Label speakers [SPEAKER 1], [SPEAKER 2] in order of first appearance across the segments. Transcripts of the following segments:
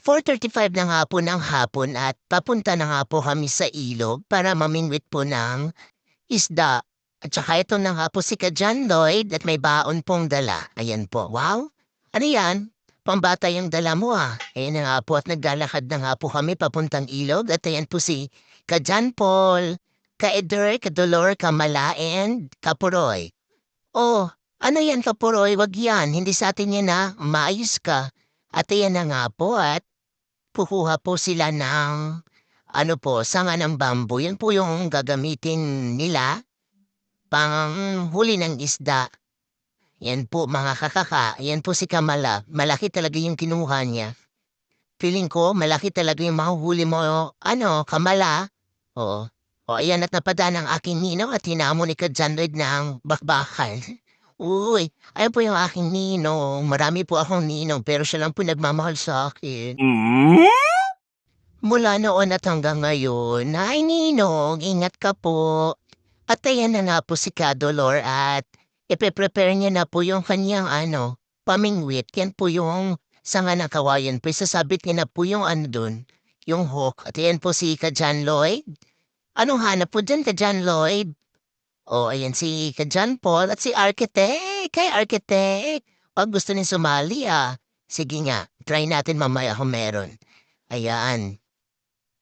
[SPEAKER 1] 4:35 na nga po ng hapon at papunta na nga po kami sa ilog para mamingwit po ng isda. At saka ito na nga po si John Lloyd at may baon pong dala. Ayan po. Wow! Ano yan? Pambata yung dala mo ah. Ayan na nga po at naglalakad na nga po kami papuntang ilog at ayan po si John Paul, Eder, Dolor, Kamala, and Kapuroy. Oh, ano yan Kapuroy? Wag yan. Hindi sa atin yan ah. Maayos ka. At ayan na nga po at kukuha po sila ng sanga ng bamboo. Yan po yung gagamitin nila pang-huli ng isda. Yan po mga kakaka. Yan po si Kamala. Malaki talaga yung kinuha niya. Feeling ko malaki talaga yung mahuhuli mo. Kamala? Oo. O ayan at napadaan ang aking nino at hinamon ni Kajanred ng bakbakan. Uy, ayan po yung aking ninong. Marami po akong ninong pero siya lang po nagmamahal sa akin. Mula noon at hanggang ngayon, ay ninong, ingat ka po. At ayan na nga po si Kadolor at ipe-prepare niya na po yung kanyang pamingwit. Yan po yung sanga ng kawayan po. Sasabit niya na po yung dun, yung hook. At ayan po si John Lloyd. Anong hanap po dyan John Lloyd? O ayan si John Paul at si Architect. Kay Architect. Pag gusto ni sumali sige nga, try natin mamaya kung meron. Ayan.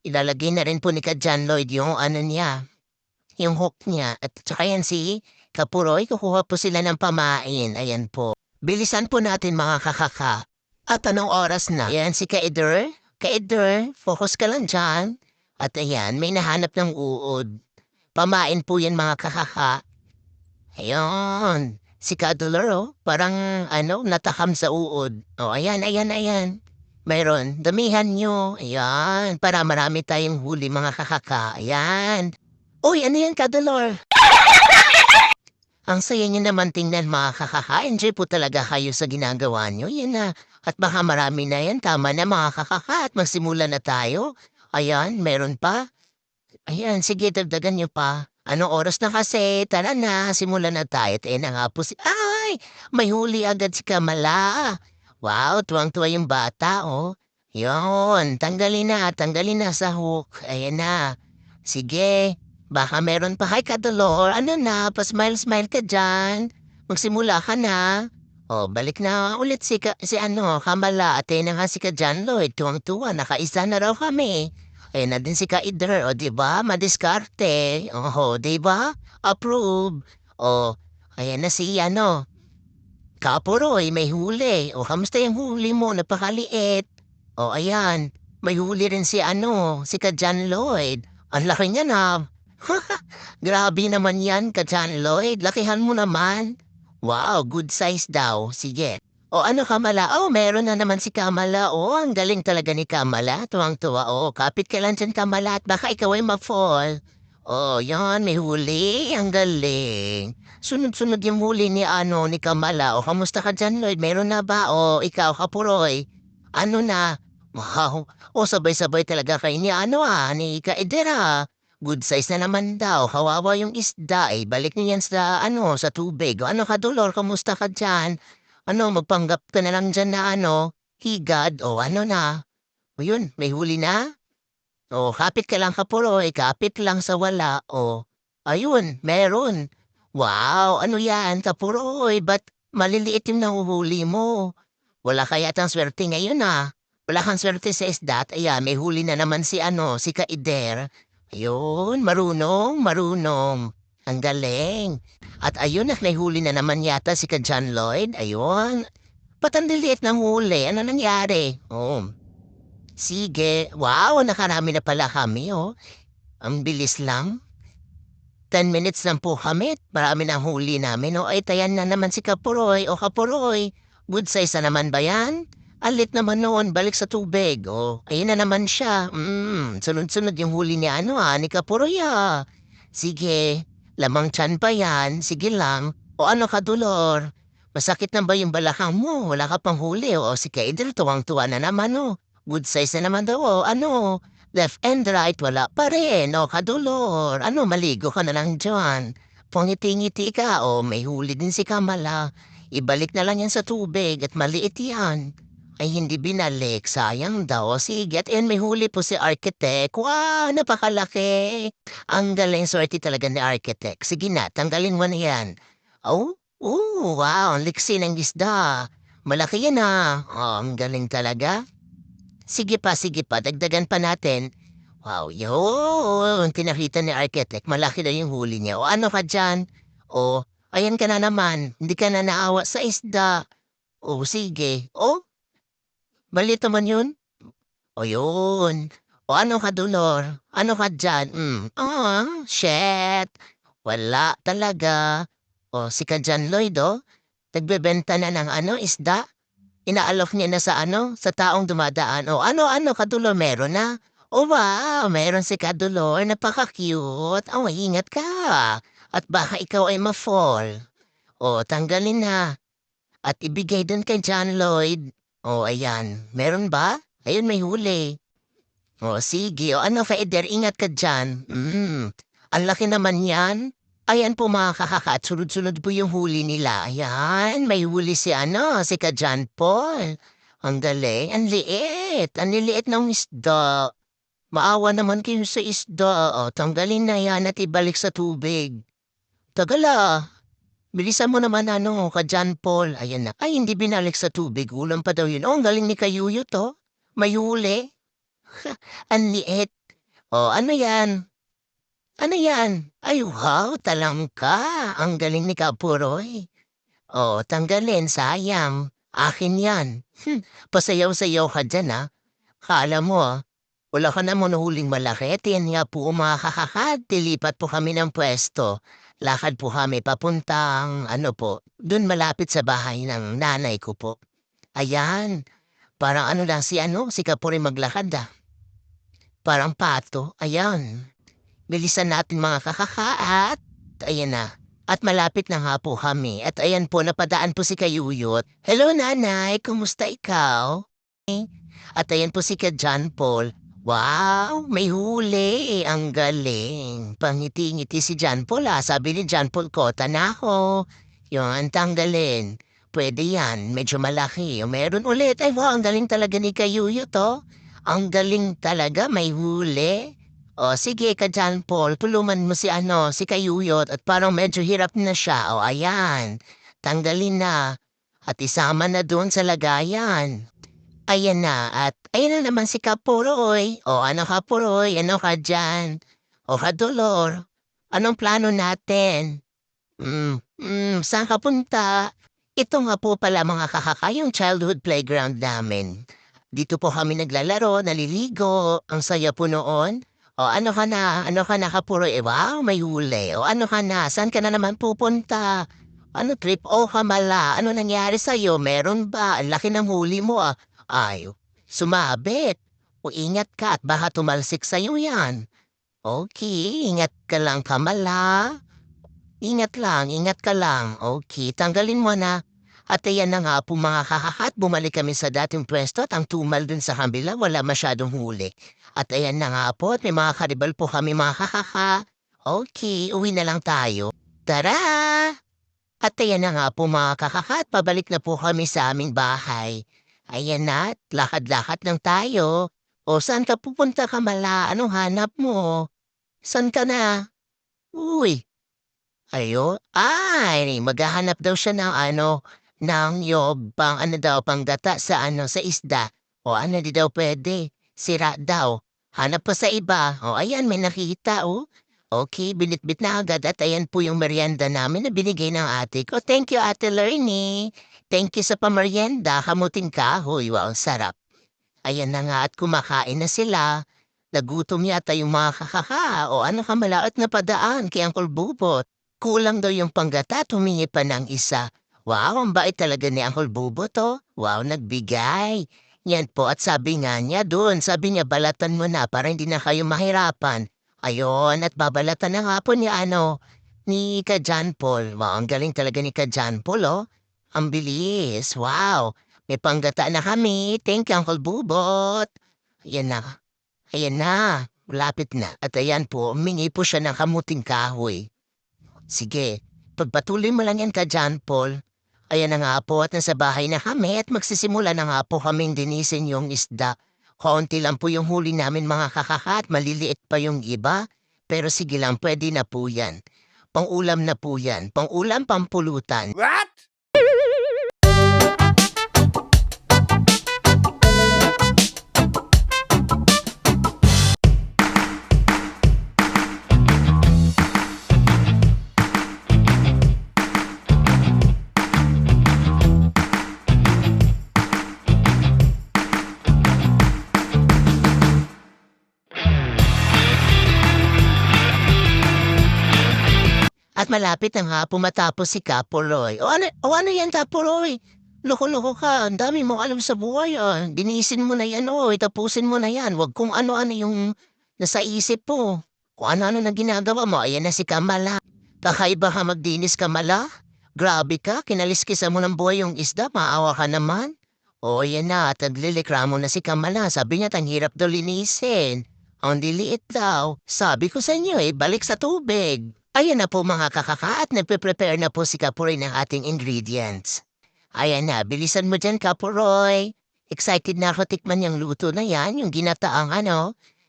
[SPEAKER 1] Ilalagay na rin po ni John Lloyd yung niya, yung hook niya. At saka yan si Kapuroy, kukuha po sila ng pamain. Ayan po. Bilisan po natin mga kakaka. At anong oras na? Ayan si Kaeder. Kaeder, focus ka lang dyan. At ayan, may nahanap ng uod. Pamain po yan mga kakaka. Ayun. Si Kadolor, parang natakam sa uod. O ayan, ayan, ayan. Mayroon, damihan nyo. Ayan, para marami tayong huli mga kakaka. Ayan. Uy, ano yan, Kadolor? Ang saya nyo naman tingnan mga kakaka. Enjoy po talaga kayo sa ginagawa nyo. Yan na. At baka marami na yan. Tama na mga kakaka at magsimula na tayo. Ayan, meron pa. Ayan, sige, dagdagan nyo pa. Anong oras na kasi? Tara na, simulan na tayo. At na nga po ay! May huli agad si Kamala. Wow, tuwang-tuwa yung bata, oh. Yun, tanggalin na sa hook. Ayan na. Sige, baka meron pa. Hi, Kadolor. Ano na, pa-smile-smile ka dyan. Magsimula ka na. Oh, balik na ulit si Kamala. At na nga si John Lloyd. Tuwang-tuwa, nakaisa na raw kami. Ayan na din si Kaider, o diba? Madiskarte. Oho, diba? Approve. O, ayan na si Kapuroy, may huli. O, kamusta yung huli mo? Napakaliit. O, ayan. May huli rin si si John Lloyd. Ang laki niya na. Grabe naman yan, John Lloyd. Lakihan mo naman. Wow, good size daw. Sige. O Kamala? Oh, meron na naman si Kamala. Oh, ang galing talaga ni Kamala. Tuwang-tuwa. Oh, kapit ka lang dyan, Kamala. At baka ikaw ay ma-fall. Oh, yan. May huli. Ang galing. Sunod-sunod yung huli ni Kamala. O, kamusta ka dyan, Lloyd? Meron na ba? O, ikaw, Kapuroy? Ano na? Wow. O, sabay-sabay talaga kayo ni Kaedera. Good size na naman daw. Kawawa yung isda. Balik niyo yan sa tubig. O, Kadolor? Kamusta ka dyan? Magpanggap ka na lang dyan na higad o na. O yun, may huli na? O kapit ka lang Kapuroy, kapit lang sa wala o. Ayun, meron. Wow, ano yan Kapuroy, ba't maliliit yung nahuhuli mo? Wala kaya tang swerte ngayon Wala kang swerte sa isda at ayan, may huli na naman si Kaider. Ayun, marunong. Ang galing. At ayun at may huli na naman yata si John Lloyd. Ayun. Ba't ang liliit ng huli? Ano nangyari? Oh. Sige. Wow, nakarami na pala kami, oh. Ang bilis lang. 10 minutes lang po kami. Marami na huli namin. Ay, tayan na naman si Kapuroy. O Kapuroy, good size na naman ba yan? Alit naman noon, balik sa tubig. Ayun na naman siya. Sunod-sunod yung huli ni ni Kapuroy Sige, lamang tiyan pa yan. Sige lang. O Kadulor? Masakit na ba yung balakang mo? Wala ka pang huli. O si Kaidel, tuwang-tuwa na naman Good size na naman daw left and right, wala pa rin. O Kadulor, maligo ka na lang dyan. Pangiti-ngiti ka, may huli din si Kamala. Ibalik na lang yan sa tubig at maliit yan. ay hindi binalik. Sayang daw. Sige, at ayun, may huli po si Architect. Wow, napakalaki. Ang galing, swerte talaga ni Architect. Sige na, tanggalin mo na yan. Oh, wow, ang liksi ng isda. Malaki yan ah. Oh, ang galing talaga. Sige pa, dagdagan pa natin. Wow, yun. Tinakita ni Architect, malaki na yung huli niya. O ano ka dyan? O, ayan ka na naman. Hindi ka na naawa sa isda. O, sige. O, maliit naman yun. O, yun. O, ano ka, Dolor? Ano ka dyan? Shit. Wala talaga. O, si ka dyan, Lloyd, o. Nagbebenta na ng isda. Inaalok niya na sa taong dumadaan. O ano, Kadulor, meron na? O wow, meron si Kadulor, napaka-cute. Oh, ingat ka. At baka ikaw ay ma-fall. O, tanggalin na. At ibigay dun kay John Lloyd. O, ayan. Meron ba? Ayun, may huli. O, sige. O, ano, Feder, ingat ka dyan. Ang laki naman yan. Ayan po mga kakaka at sunod-sunod po yung huli nila. Ayan, may huli si ka John Paul. Ang galing, ang liliit ng isda. Maawa naman kayo sa isda. O, tanggalin na yan at ibalik sa tubig. Tagal ah. Bilisan mo naman ka John Paul. Ayan na. Ay, hindi binalik sa tubig. Ulam pa daw yun. Oh, ang galing ni Kayuyo to. May huli. Ang liit. O, ano yan? Ano yan? Ay, wow, talangka. Ang galing ni Kapuroy. Oh, tanggalin, sayang. Akin yan. Pasayaw-sayaw ka dyan, ah. Kala mo, wala ka naman huling malaki. Yan nga po, mga kakakad. Tilipat po kami ng pwesto. Lakad po kami papuntang, dun malapit sa bahay ng nanay ko po. Ayan, parang lang si Kapuroy maglakad, ah. Parang pato, ayan. Bilisan natin mga kakakaat. Ayan na. At malapit na nga po kami. At ayan po, napadaan po si Kayuyot. Hello, nanay. Kumusta ikaw? At ayan po si ka John Paul. Wow, may huli. Ang galing. Pangiti-ngiti si John Paul, ah. Sabi ni John Paul, kota na ako. Yun, tanggalin. Pwede yan. Medyo malaki. O meron ulit. Ay, wow, ang galing talaga ni Kayuyot, oh. Ang galing talaga, may huli. O sige ka John Paul, tulungan mo si Kayuyot at parang medyo hirap na siya. O ayan, tanggalin na. At isama na doon sa lagayan. Ayan na, at ayan na naman si Kapuroy. O ano Kapuroy, ano ka dyan? O Kadolor, anong plano natin? Saan ka punta? Ito nga po pala mga kakaka yung childhood playground namin. Dito po kami naglalaro, naliligo, ang saya po noon. O ano ka na? Ano ka na Kapuroy? Wow, may huli. O ano ka na? Saan ka na naman pupunta? Ano trip o kamala? Ano nangyari sa'yo? Meron ba? Ang laki ng huli mo ah. Ay, sumabit. O ingat ka at baka tumalsik sa'yo yan. Okay, ingat ka lang kamala. Ingat ka lang. Okay, tanggalin mo na. At ayan na nga po mga kakakat, bumalik kami sa dating pwesto at ang tumal dun sa kabila wala masyadong huli. At ayan na nga po at may mga karibal po kami mga kakaka. Okay, uwi na lang tayo. Tara! At ayan na nga po mga kakakat, pabalik na po kami sa aming bahay. Ayan na, at lakad-lakad lang tayo. O saan ka pupunta kamala? Anong hanap mo? Saan ka na? Uy, ay, maghahanap daw siya ng ng niyog panggata sa isda. O ano di daw pwede, sira daw. Hanap pa sa iba. O ayan, may nakita o. Okay, binitbit na agad at ayan po yung merienda namin na binigay ng ate ko. Thank you, Ate Lernie. Thank you sa pamerienda. Kamuting kahoy. Wow, sarap. Ayan na nga at kumakain na sila. Nagutom yata yung mga kakaka o ano kamalaot na padaan kay Uncle Bubot. Kulang daw yung panggata, tumingi pa ng isa. Wow, ang bait talaga ni Uncle Bubot, oh. Wow, nagbigay. Yan po, at sabi nga niya doon, sabi niya balatan mo na para hindi na kayo mahirapan. Ayon, at babalatan na nga po ni Ka John Paul. Wow, ang galing talaga ni Ka John Paul, oh. Ang bilis, wow. May panggata na kami. Thank you, Uncle Bubot. Ayan na, malapit na. At ayan po, humingi po siya ng kamuting kahoy. Sige, pagpatuloy mo lang yan ka John Paul. Ayan na nga po at nasa bahay na kami at magsisimula na nga po kaming linisin yung isda. Kaunti lang po yung huli namin mga kakaka at maliliit pa yung iba. Pero sige lang, pwede na po yan. Pang-ulam na po yan. Pang-ulam, pampulutan.
[SPEAKER 2] What?
[SPEAKER 1] At malapit na nga po matapos si Kaporoy. O ano yan, Kaporoy? Loko-loko ka, ang dami mo alam sa buhay, ah. Dinisin mo na yan, tapusin mo na yan. Huwag kung ano-ano yung nasa isip mo. Kung ano-ano na ginagawa mo, ayan na si Kamala. Kakaiba ka magdinis, Kamala? Grabe ka, kinaliskisa mo ng buhay yung isda, maawa ka naman. O yan na, at naglilikramo na si Kamala. Sabi niya, ang hirap daw linisin. Ang liliit daw. Sabi ko sa inyo balik sa tubig. Ayan na po mga kakaka at nagpe-prepare na po si Kapuroy ng ating ingredients. Ayan na, bilisan mo dyan Kapuroy. Excited na ako tikman yung luto na yan, yung ginataang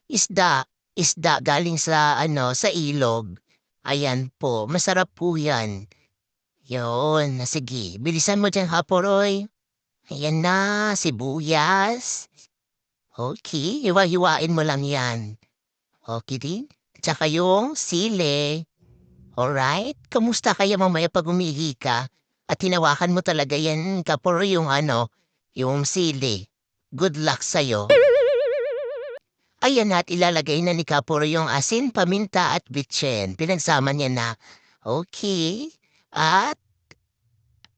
[SPEAKER 1] isda. Isda galing sa ilog. Ayan po, masarap po yan. Yun, sige, bilisan mo dyan Kapuroy. Ayan na, sibuyas. Okay, hiwa-hiwain mo lang yan. Okay din. Tsaka yung sili. Alright, kamusta kaya mamaya pag umihi ka at hinawakan mo talaga yan kapuro yung sili. Good luck sa'yo. Ayan na at ilalagay na ni Kapuro yung asin, paminta at bitchen. Pinagsama niya na. Okay. At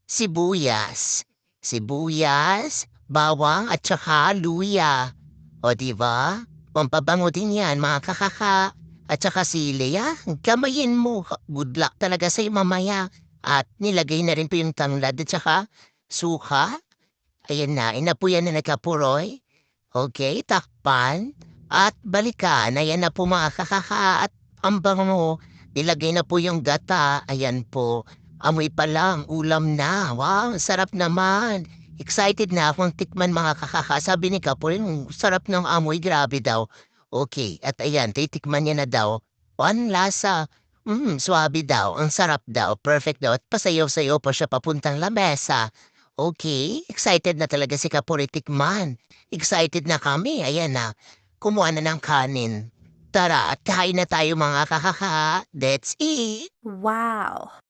[SPEAKER 1] sibuyas. Sibuyas, bawang at saka luya. O diba? Pampabango din yan mga kakaka. At saka sili, gamayin mo. Good luck talaga sa'yo mamaya. At nilagay na rin po yung tanglad at saka suka. Ayan na, inapuyan na nagkapuroy. Okay, takpan. At balikan, ayan na po mga kakaka. At ang bango, nilagay na po yung gata. Ayan po, amoy pa lang, ulam na. Wow, sarap naman. Excited na akong tikman mga kakaka. Sabi ni Kapuroy, sarap ng amoy, grabe daw. Okay, at ayan, titikman niya na daw. Ang lasa. Swabe daw. Ang sarap daw. Perfect daw. At pasayaw-sayaw pa siya papuntang lamesa. Okay, excited na talaga si Kapuri tikman. Excited na kami. Ayan na. Kumuha na ng kanin. Tara, at kain na tayo mga kakaka. That's it.
[SPEAKER 3] Wow.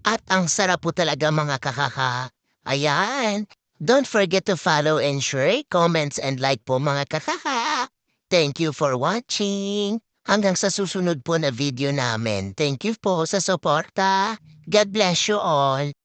[SPEAKER 1] At ang sarap po talaga mga kakaka. Ayan. Don't forget to follow and share, comments and like po mga kakaka. Thank you for watching. Hanggang sa susunod po na video namin. Thank you po sa suporta. God bless you all.